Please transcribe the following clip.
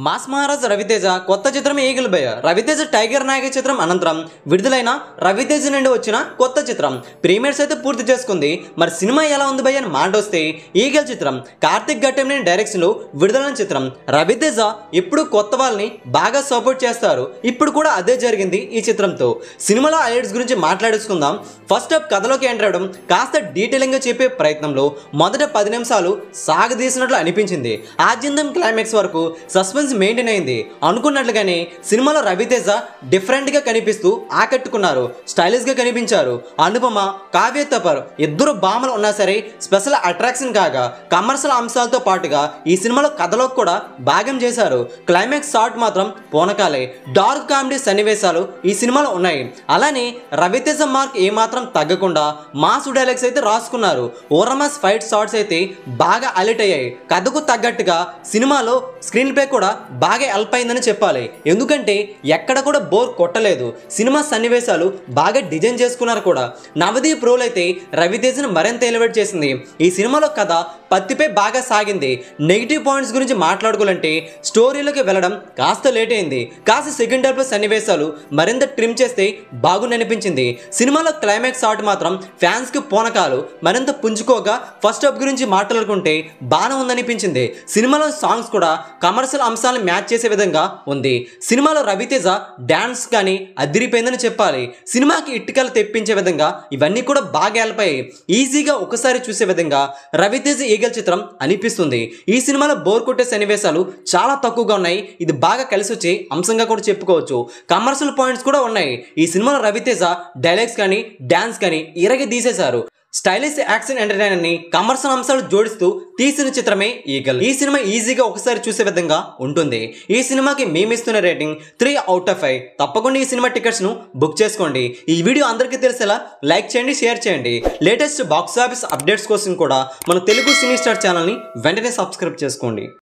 Mass Maharaj Raviteja కొత్త చిత్రం eagle భయ. రవితేజ టైగర్ నాయక చిత్రం అనంతరం విడుదలైన రవితేజ నుండి వచ్చిన కొత్త చిత్రం ప్రీమియర్స్ అయితే పూర్తి చేసుకుంది. మరి సినిమా ఎలా ఉంది భయ అని మాట వస్తే ఈగిల్ చిత్రం కార్తిక్ ఘట్టంనేని డైరెక్షన్ లో విడుదలైన చిత్రం. రవితేజ ఇప్పుడు కొత్త వాళ్ళని బాగా సపోర్ట్ చేస్తారు. ఇప్పుడు కూడా అదే జరిగింది ఈ చిత్రంతో. సినిమాలో హైలైట్స్ గురించి మాట్లాడుకుందాం. ఫస్ట్ హాఫ్ కథలోకి ఎంటర్ అవడం కాస్త డీటెయిలింగ్ గా చెప్పే ప్రయత్నంలో మొదట 10 నిమిషాలు సాగదీసినట్లు అనిపించింది. ఆద్యంతం క్లైమాక్స్ వరకు సస్పెన్స్ మెయింటైన్ అయింది. అనుకున్నట్లుగానే సినిమాలో రవితేజ డిఫరెంట్ గా కనిపిస్తూ ఆకట్టుకున్నారు. స్టైలిష్ గా కనిపించారు. అనుపమ, కావ్య తపర్ ఇద్దరు భామలు ఉన్నా సరే స్పెషల్ అట్రాక్షన్ కాగా కమర్షియల్ అంశాలతో పాటుగా ఈ సినిమాలో కథలో కూడా భాగం చేశారు. క్లైమాక్స్ షాట్ మాత్రం పోనకాలే. డార్క్ కామెడీ సన్నివేశాలు ఈ సినిమాలో ఉన్నాయి. అలానే రవితేజ మార్క్ ఏమాత్రం తగ్గకుండా మాస్ డైలాగ్స్ అయితే రాసుకున్నారు. ఓరమాస్ ఫైట్ షాట్స్ అయితే బాగా హైలైట్ అయ్యాయి. కథకు తగ్గట్టుగా సినిమాలో స్క్రీన్ ప్లే కూడా బాగా హెల్ప్ అయిందని చెప్పాలి. ఎందుకంటే ఎక్కడ కూడా బోర్ కొట్టలేదు. సినిమా సన్నివేశాలు బాగా డిజైన్ చేసుకున్నారు కూడా. నవదీప్ రోల్ అయితే రవితేజను మరింత ఎలివేట్ చేసింది. ఈ సినిమాలో కథ పత్తిపై బాగా సాగింది. నెగిటివ్ పాయింట్స్ గురించి మాట్లాడుకోవాలంటే స్టోరీలోకి వెళ్ళడం కాస్త లేట్ అయింది. కాస్త సెకండ్ హాఫ్ లో సన్నివేశాలు మరింత ట్రిమ్ చేస్తే బాగుందనిపించింది. సినిమాలో క్లైమాక్స్ షాట్ మాత్రం ఫ్యాన్స్ కి పోనకాలు మరింత పుంజుకోగా ఫస్ట్ హాఫ్ గురించి మాట్లాడుకుంటే బాగా ఉందనిపించింది. సినిమాలో సాంగ్స్ కూడా కమర్షియల్ అంశాలను మ్యాచ్ చేసే విధంగా ఉంది. సినిమాలో రవితేజ డాన్స్ కానీ అదిరిపోయిందని చెప్పాలి. సినిమాకి ఇటుకలు తెప్పించే విధంగా ఇవన్నీ కూడా బాగా హెల్ప్ అయ్యాయి. ఈజీగా ఒకసారి చూసే విధంగా రవితేజ ఈగల్ చిత్రం అనిపిస్తుంది. ఈ సినిమాలో బోర్ కొట్టే సన్నివేశాలు చాలా తక్కువగా ఉన్నాయి. ఇది బాగా కలిసి వచ్చే అంశంగా కూడా చెప్పుకోవచ్చు. కమర్షియల్ పాయింట్స్ కూడా ఉన్నాయి. ఈ సినిమాలో రవితేజ డైలాగ్స్ కానీ డాన్స్ కానీ ఇరగి తీసేశారు. స్టైలిష్ యాక్షన్ ఎంటర్టైనర్ ని కమర్షియల్ అంశాలు జోడిస్తూ తీసిన చిత్రమే ఈగల్. ఈ సినిమా ఈజీగా ఒకసారి చూసే విధంగా ఉంటుంది. ఈ సినిమాకి మేము ఇస్తున్న రేటింగ్ 3/5. తప్పకుండా ఈ సినిమా టికెట్స్ ను బుక్ చేసుకోండి. ఈ వీడియో అందరికీ తెలిసేలా లైక్ చేయండి, షేర్ చేయండి. లేటెస్ట్ బాక్స్ ఆఫీస్ అప్డేట్స్ కోసం కూడా మన తెలుగు సినీ స్టార్ ఛానల్ ని వెంటనే సబ్స్క్రైబ్ చేసుకోండి.